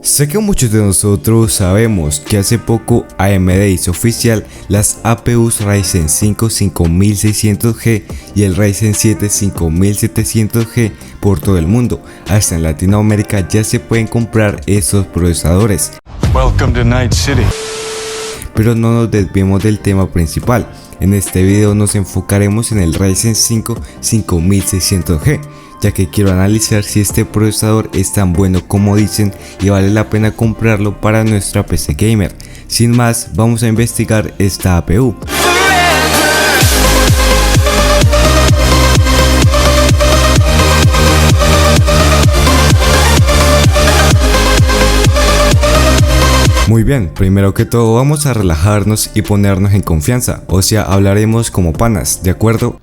Sé que muchos de nosotros sabemos que hace poco AMD hizo oficial las APUs Ryzen 5 5600G y el Ryzen 7 5700G por todo el mundo. Hasta en Latinoamérica ya se pueden comprar estos procesadores. Welcome to Night City. Pero no nos desviemos del tema principal. En este video nos enfocaremos en el Ryzen 5 5600G, ya que quiero analizar si este procesador es tan bueno como dicen y vale la pena comprarlo para nuestra PC gamer. Sin más, vamos a investigar esta APU. Muy bien, primero que todo vamos a relajarnos y ponernos en confianza, o sea, hablaremos como panas, ¿de acuerdo?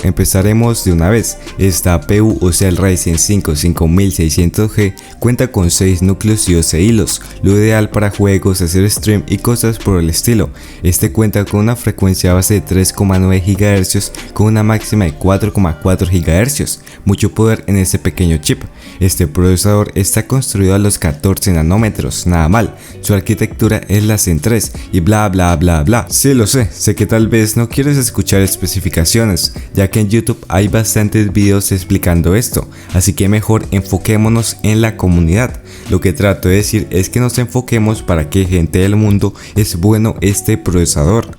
Empezaremos de una vez. Esta APU, o sea el Ryzen 5 5600G, cuenta con 6 núcleos y 12 hilos, lo ideal para juegos, hacer stream y cosas por el estilo. Este cuenta con una frecuencia base de 3,9 GHz con una máxima de 4,4 GHz, mucho poder en este pequeño chip. Este procesador está construido a los 14 nanómetros, nada mal, su arquitectura es la Zen 3 y bla bla bla bla. Sí lo sé que tal vez no quieres escuchar especificaciones, ya que en YouTube hay bastantes videos explicando esto, así que mejor enfoquémonos en la comunidad. Lo que trato de decir es que nos enfoquemos para que gente del mundo es bueno este procesador.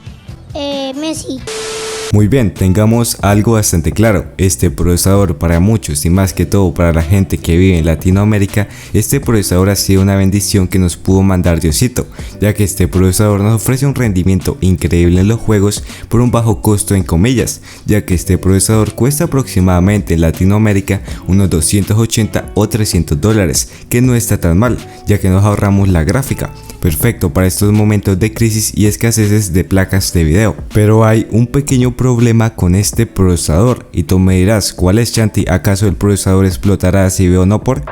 Messi. Muy bien, tengamos algo bastante claro, este procesador para muchos y más que todo para la gente que vive en Latinoamérica, este procesador ha sido una bendición que nos pudo mandar Diosito, ya que este procesador nos ofrece un rendimiento increíble en los juegos por un bajo costo en comillas, ya que este procesador cuesta aproximadamente en Latinoamérica unos 280 o 300 dólares, que no está tan mal, ya que nos ahorramos la gráfica. Perfecto para estos momentos de crisis y escaseces de placas de video. Pero hay un pequeño problema con este procesador y tú me dirás, ¿cuál es, Chanti? ¿Acaso el procesador explotará si veo no por?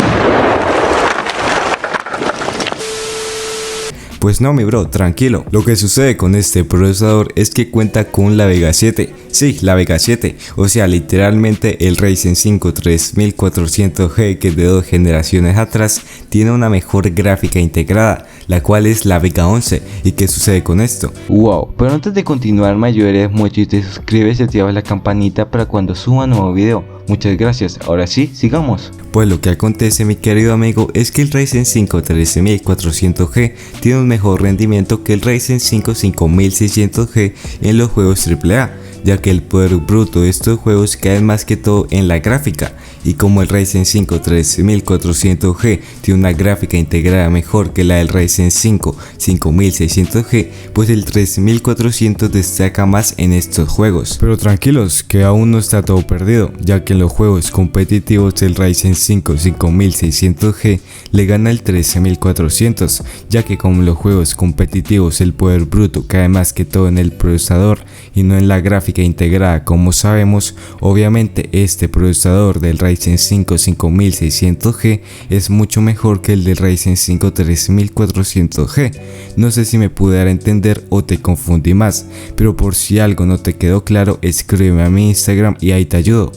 Pues no, mi bro, tranquilo. Lo que sucede con este procesador es que cuenta con la Vega 7. Sí, la Vega 7, o sea, literalmente el Ryzen 5 3400G, que de 2 generaciones atrás tiene una mejor gráfica integrada, la cual es la Vega 11. ¿Y qué sucede con esto? Wow, pero antes de continuar me ayudarías mucho y te suscribes y activas la campanita para cuando suba nuevo video. Muchas gracias, ahora sí, sigamos. Pues lo que acontece, mi querido amigo, es que el Ryzen 5 13400G tiene un mejor rendimiento que el Ryzen 5 5600G en los juegos AAA, ya que el poder bruto de estos juegos cae más que todo en la gráfica, y como el Ryzen 5 3400G tiene una gráfica integrada mejor que la del Ryzen 5 5600G, pues el 3400 destaca más en estos juegos. Pero tranquilos, que aún no está todo perdido, ya que en los juegos competitivos el Ryzen 5 5600G le gana el 13400, ya que como en los juegos competitivos el poder bruto cae más que todo en el procesador y no en la gráfica integrada como sabemos. Obviamente este procesador del Ryzen 5 5600G es mucho mejor que el del Ryzen 5 3400G. No sé si me pude dar a entender o te confundí más, pero por si algo no te quedó claro, escríbeme a mi Instagram y ahí te ayudo.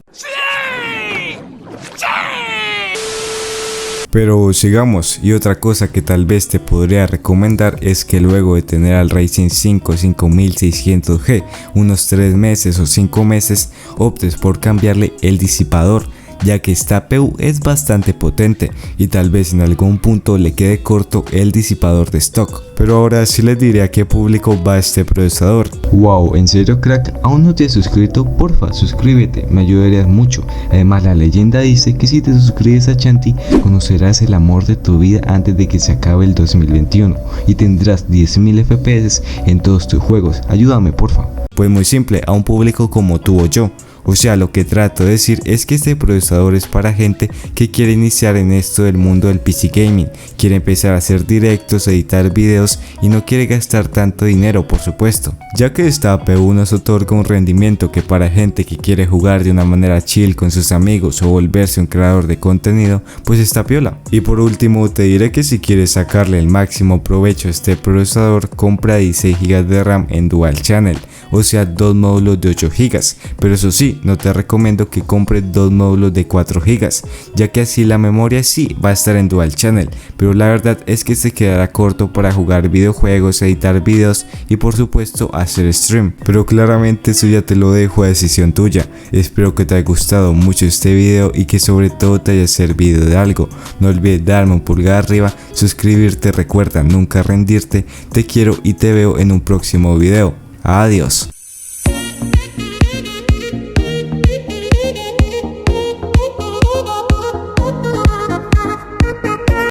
Pero sigamos, y otra cosa que tal vez te podría recomendar es que luego de tener al Ryzen 5 5600G unos 3 meses o 5 meses, optes por cambiarle el disipador, ya que esta APU es bastante potente y tal vez en algún punto le quede corto el disipador de stock. Pero ahora sí les diré a qué público va este procesador. Wow, en serio crack, ¿aún no te has suscrito? Porfa, suscríbete, me ayudarías mucho. Además la leyenda dice que si te suscribes a Chanti conocerás el amor de tu vida antes de que se acabe el 2021 y tendrás 10.000 FPS en todos tus juegos. Ayúdame porfa. Pues muy simple, a un público como tú o yo. O sea, lo que trato de decir es que este procesador es para gente que quiere iniciar en esto del mundo del PC Gaming, quiere empezar a hacer directos, editar videos y no quiere gastar tanto dinero, por supuesto, ya que esta APU nos otorga un rendimiento que para gente que quiere jugar de una manera chill con sus amigos o volverse un creador de contenido, pues está piola. Y por último te diré que si quieres sacarle el máximo provecho a este procesador, compra 16 GB de RAM en Dual Channel, o sea 2 módulos de 8 GB, pero eso sí, no te recomiendo que compres 2 módulos de 4 GB, ya que así la memoria sí va a estar en dual channel, pero la verdad es que se quedará corto para jugar videojuegos, editar videos y por supuesto hacer stream, pero claramente eso ya te lo dejo a decisión tuya. Espero que te haya gustado mucho este video y que sobre todo te haya servido de algo. No olvides darme un pulgar arriba, suscribirte, recuerda nunca rendirte, te quiero y te veo en un próximo video. Adiós.